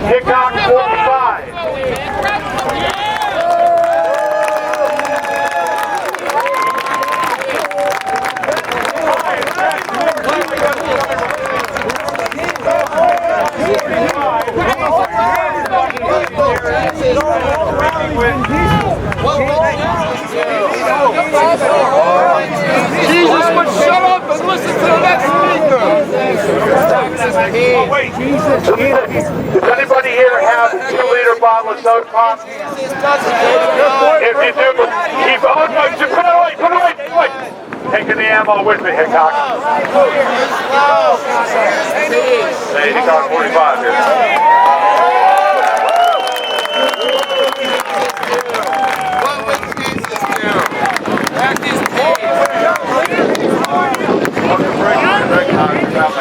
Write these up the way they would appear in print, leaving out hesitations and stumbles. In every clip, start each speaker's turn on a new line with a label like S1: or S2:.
S1: Hickok45.
S2: Jesus would shut up and listen to the next speaker.
S1: Does anybody here have a 2-liter bottle of soda pop? If you do, keep on. Put it away, put it away, put it away. Taking the ammo with me, Hickok. Hey, Hickok45 here.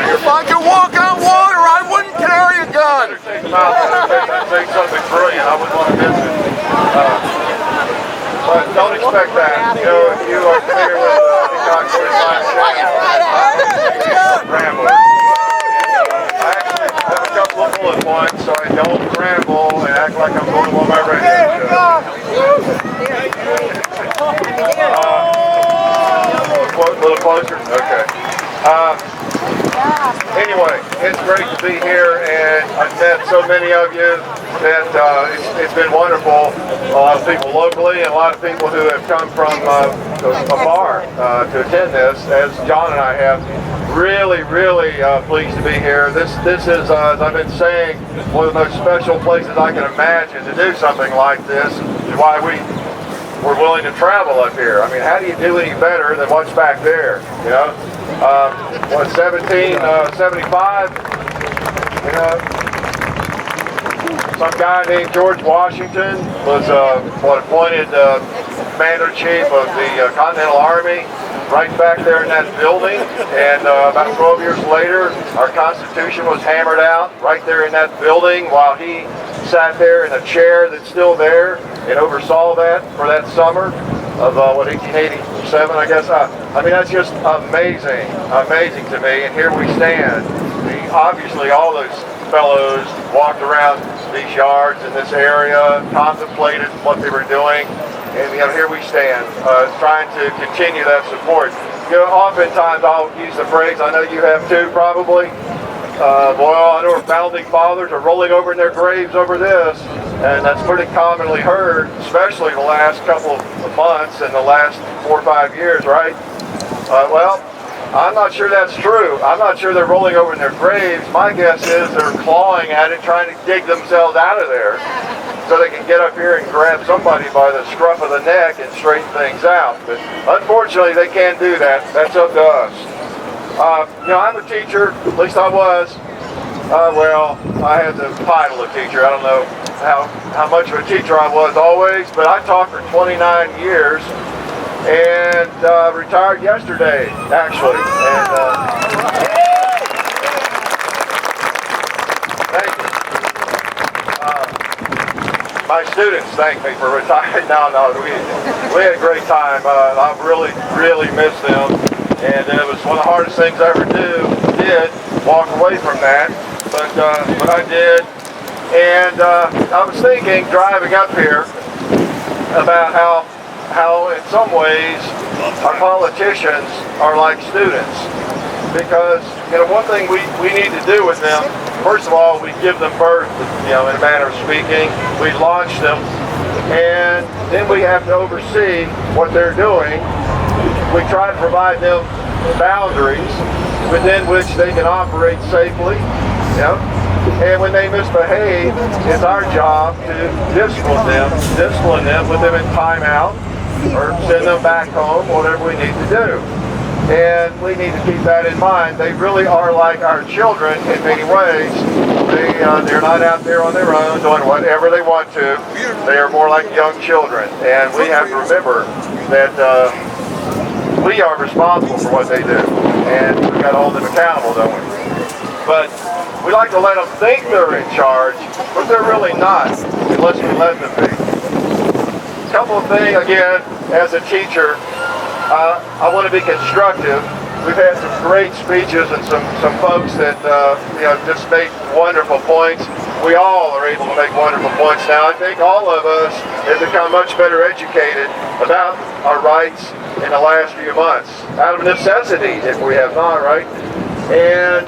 S2: If I could walk on water, I wouldn't carry a gun.
S1: Say something brilliant. I wouldn't want to miss it. But don't expect that. You know, if you are familiar with Hickok45 ramble. I actually have a couple of bullet points, so I don't ramble and act like I'm going on my radio show. A little closer? Okay. Anyway, it's great to be here, and I've met so many of you that it's been wonderful. A lot of people locally and a lot of people who have come from afar to attend this, as John and I have. Really, really pleased to be here. This is, as I've been saying, one of the most special places I can imagine to do something like this. Is why we're willing to travel up here. I mean, how do you do any better than what's back there, you know? 1775, you know, some guy named George Washington was appointed Commander-in-Chief of the Continental Army right back there in that building, and about 12 years later, our Constitution was hammered out right there in that building while he sat there in a chair that's still there and oversaw that for that summer of 1887, I guess. I mean, that's just amazing to me. And here we stand. Obviously, all those fellows walked around these yards in this area, contemplated what they were doing, and you know, here we stand, trying to continue that support. You know, oftentimes I'll use the phrase, I know you have too, probably. Well, I know our founding fathers are rolling over in their graves over this, and that's pretty commonly heard, especially the last couple of months and the last 4 or 5 years, right? Well, I'm not sure that's true. I'm not sure they're rolling over in their graves. My guess is they're clawing at it, trying to dig themselves out of there so they can get up here and grab somebody by the scruff of the neck and straighten things out. But unfortunately, they can't do that. That's up to us. You know, I'm a teacher, at least I was. Well, I had the title of teacher. I don't know how much of a teacher I was always, but I taught for 29 years and retired yesterday, actually. And thank you. My students thank me for retiring. No, we had a great time. I really missed them. And it was one of the hardest things I ever did walk away from that, but I did. And I was thinking, driving up here, about how in some ways our politicians are like students, because you know, one thing we need to do with them, first of all, we give them birth, you know, in a manner of speaking. We launch them, and then we have to oversee what they're doing. We try to provide them boundaries within which they can operate safely. You know? And when they misbehave, it's our job to discipline them, put them in timeout, or send them back home, whatever we need to do. And we need to keep that in mind. They really are like our children in many ways. They're not out there on their own doing whatever they want to. They are more like young children. And we have to remember that we are responsible for what they do, and we've got to hold them accountable, don't we? But we like to let them think they're in charge, but they're really not, unless we let them be. A couple of things, again, as a teacher, I want to be constructive. We've had some great speeches and some folks that you know, just made wonderful points. we all are able to make wonderful points now. I think all of us have become much better educated about our rights in the last few months, out of necessity, if we have not, right? And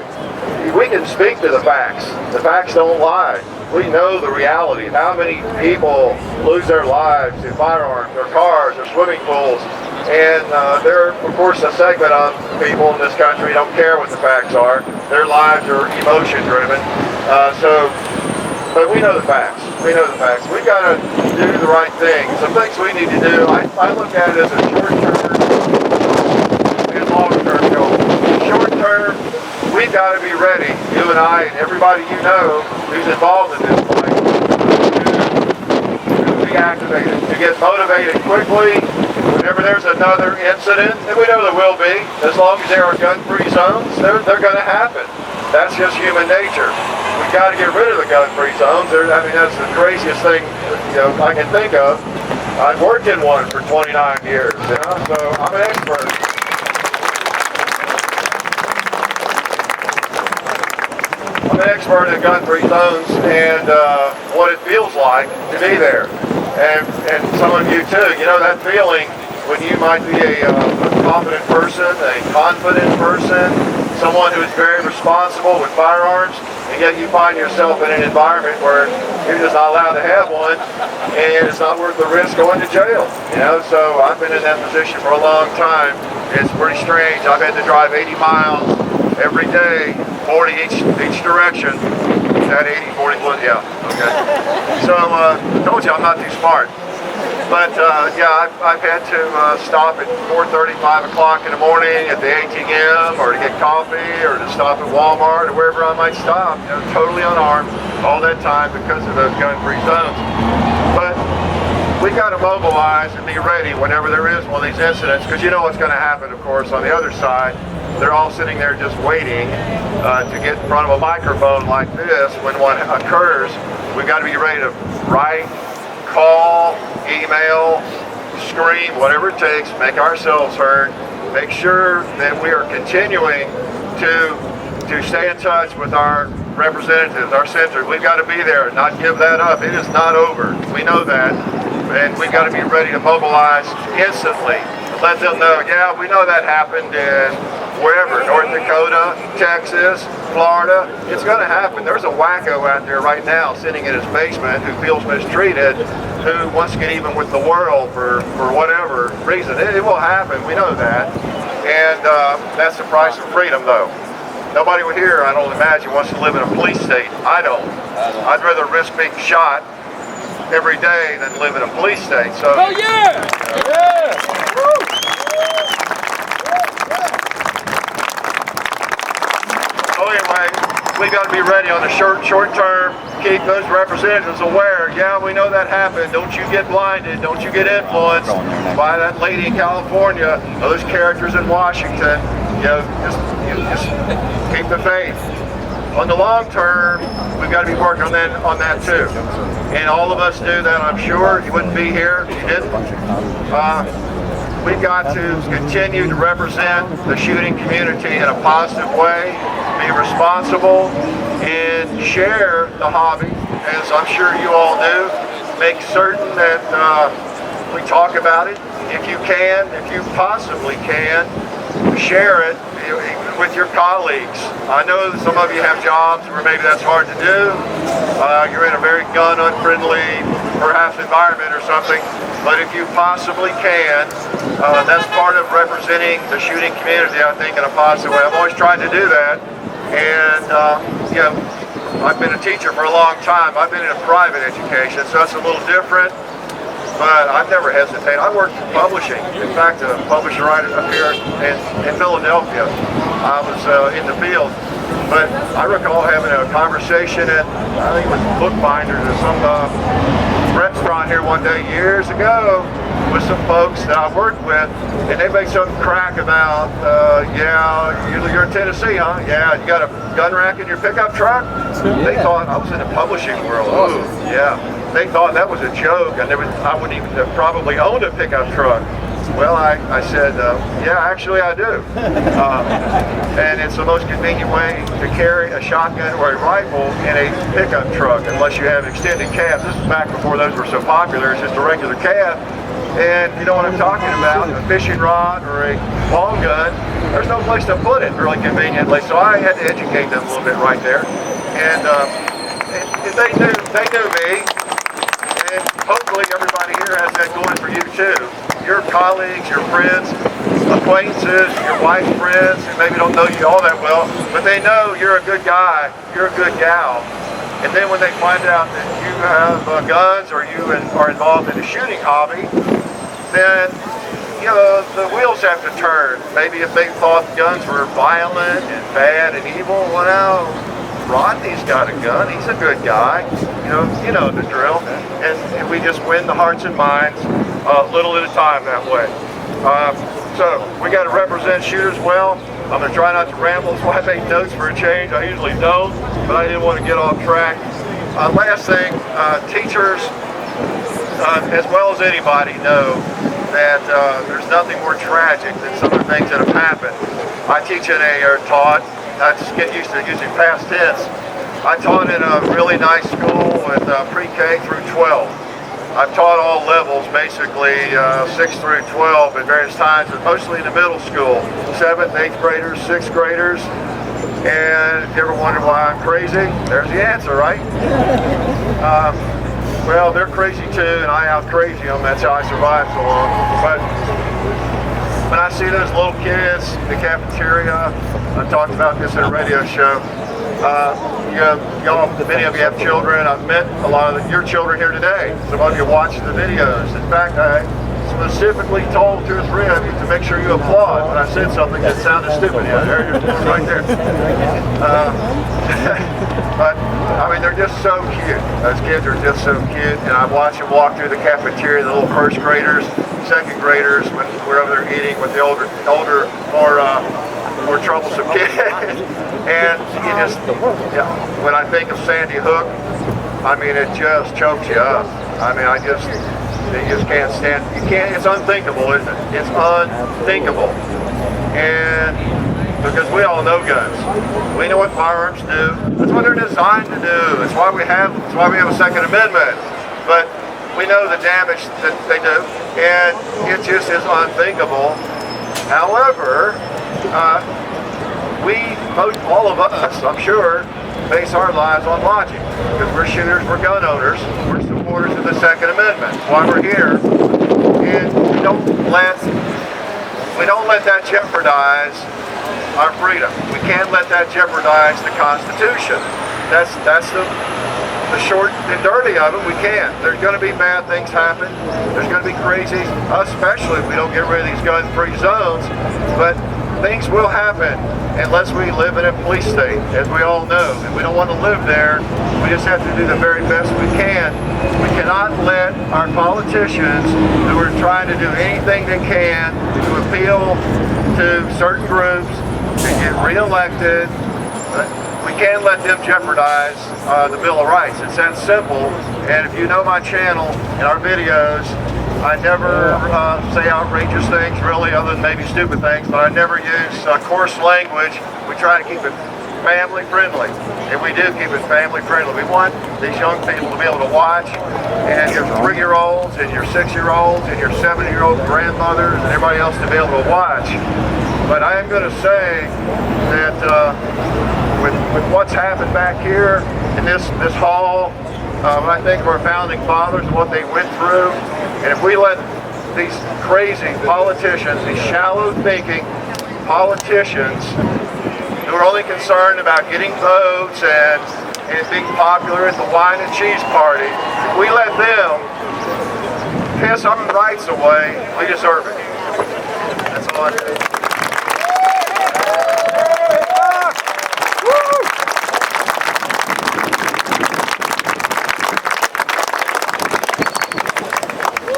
S1: we can speak to the facts. The facts don't lie. We know the reality of how many people lose their lives in firearms, their cars, their swimming pools. And there, of course, a segment of people in this country don't care what the facts are. Their lives are emotion-driven. But we know the facts. We know the facts. We've got to do the right thing. Some things we need to do, I look at it as a short-term and long-term goal. Short-term, we've got to be ready, you and I and everybody you know who's involved in this fight, to be activated, to get motivated quickly. Whenever there's another incident, and we know there will be, as long as there are gun-free zones, they're going to happen. That's just human nature. We've got to get rid of the gun-free zones. I mean, that's the craziest thing I can think of. I've worked in one for 29 years, so I'm an expert. I'm an expert in gun-free zones and what it feels like to be there. And some of you too, you know that feeling when you might be a confident person, a confident person, someone who is very responsible with firearms, and yet you find yourself in an environment where you're just not allowed to have one, and it's not worth the risk going to jail. So I've been in that position for a long time. It's pretty strange. I've had to drive 80 miles every day, 40 each direction. Is that 80, 40, yeah, okay. So I told you I'm not too smart. But yeah, I've had to stop at 4:30, 5 o'clock in the morning at the ATM, or to get coffee, or to stop at Walmart, or wherever I might stop, totally unarmed all that time because of those gun-free zones. But we've got to mobilize and be ready whenever there is one of these incidents, because you know what's going to happen, of course, on the other side. They're all sitting there just waiting to get in front of a microphone like this when one occurs. We've got to be ready to write, call, email, scream, whatever it takes, make ourselves heard, make sure that we are continuing to stay in touch with our representatives, our senators. We've got to be there and not give that up. It is not over. We know that. And we've got to be ready to mobilize instantly. Let them know, yeah, we know that happened in wherever, North Dakota, Texas, Florida. It's going to happen. There's a wacko out there right now sitting in his basement who feels mistreated, who wants to get even with the world for whatever reason. It will happen. We know that. And that's the price of freedom, though. Nobody here, I don't imagine, wants to live in a police state. I don't. I'd rather risk being shot every day than live in a police state. So.
S2: Oh yeah! Yeah!
S1: So anyway, we got to be ready on the short term. Keep those representatives aware. Yeah, we know that happened. Don't you get blinded. Don't you get influenced by that lady in California, those characters in Washington. Just keep the faith. On the long term, we've got to be working on that too. And all of us do that, I'm sure. You wouldn't be here if you didn't. We've got to continue to represent the shooting community in a positive way, be responsible, and share the hobby, as I'm sure you all do. Make certain that we talk about it. If you can, if you possibly can, share it with your colleagues. I know that some of you have jobs where maybe that's hard to do. You're in a very gun-unfriendly, perhaps, environment or something. But if you possibly can, that's part of representing the shooting community, I think, in a positive way. I've always tried to do that. And, I've been a teacher for a long time. I've been in a private education, so that's a little different. But I've never hesitated. I worked in publishing. In fact, a publisher right up here in Philadelphia. I was in the field. But I recall having a conversation at, I think it was Bookbinders or some restaurant here one day years ago with some folks that I worked with, and they made some crack about, you're in Tennessee, huh? Yeah, you got a gun rack in your pickup truck? They thought I was in the publishing world. Oh, yeah. They thought that was a joke, and I wouldn't even have probably owned a pickup truck. Well, I said, yeah, actually I do. And it's the most convenient way to carry a shotgun or a rifle in a pickup truck, unless you have extended cabs. This is back before those were so popular. It's just a regular cab. And you know what I'm talking about, a fishing rod or a long gun, there's no place to put it really conveniently. So I had to educate them a little bit right there. And they knew me. And hopefully everybody here has that going for you too. Your colleagues, your friends, acquaintances, your wife's friends who maybe don't know you all that well, but they know you're a good guy, you're a good gal. And then when they find out that you have guns or you are involved in a shooting hobby, then you know the wheels have to turn. Maybe if they thought guns were violent and bad and evil, well now Rodney's got a gun, he's a good guy, you know the drill. And we just win the hearts and minds little at a time that way. So we got to represent shooters well. I'm going to try not to ramble, so I make notes for a change. I usually don't, but I didn't want to get off track. Last thing, teachers, as well as anybody, know that there's nothing more tragic than some of the things that have happened. I teach in or taught, I just get used to using past tense. I taught in a really nice school with pre-K through 12. I've taught all levels, basically 6 through 12 at various times, but mostly in the middle school, 7th, 8th graders, 6th graders. And if you ever wonder why I'm crazy, there's the answer, right? Well, they're crazy too, and I out-crazy them. That's how I survived so long. But when I see those little kids in the cafeteria, I talked about this in a radio show. Y'all, many of you have children. I've met a lot of your children here today. Some of you watch the videos. In fact, I specifically told 2 or 3 of you to make sure you applaud when I said something that sounded stupid. Yeah, there you're right there. But I mean, they're just so cute. Those kids are just so cute, and I watch them walk through the cafeteria. The little 1st graders, 2nd graders, wherever they're eating with the older, more troublesome kids. And you just, when I think of Sandy Hook, I mean, it just chokes you up. I mean, you just can't stand, it's unthinkable, isn't it? It's unthinkable. And because we all know guns. We know what firearms do. That's what they're designed to do. That's why we have a Second Amendment. But we know the damage that they do, and it just is unthinkable. However, all of us, I'm sure, base our lives on logic. Because we're shooters, we're gun owners, we're supporters of the Second Amendment. That's why we're here. And we don't let that jeopardize our freedom. We can't let that jeopardize the Constitution. That's the short and dirty of it. We can't. There's going to be bad things happen. There's going to be crazies, especially if we don't get rid of these gun-free zones. But things will happen unless we live in a police state, as we all know. And we don't want to live there. We just have to do the very best we can. We cannot let our politicians, who are trying to do anything they can to appeal to certain groups to get reelected, we can't let them jeopardize the Bill of Rights. It's that simple. And if you know my channel and our videos, I never say outrageous things, really, other than maybe stupid things, but I never use coarse language. We try to keep it family friendly, and we do keep it family friendly. We want these young people to be able to watch, and your 3-year-olds, and your 6-year-olds, and your 7-year-old grandmothers, and everybody else to be able to watch. But I am going to say that with what's happened back here in this hall, when I think of our founding fathers and what they went through, and if we let these crazy politicians, these shallow-thinking politicians who are only concerned about getting votes and being popular at the wine and cheese party, if we let them piss our rights away, we deserve it. That's all I do.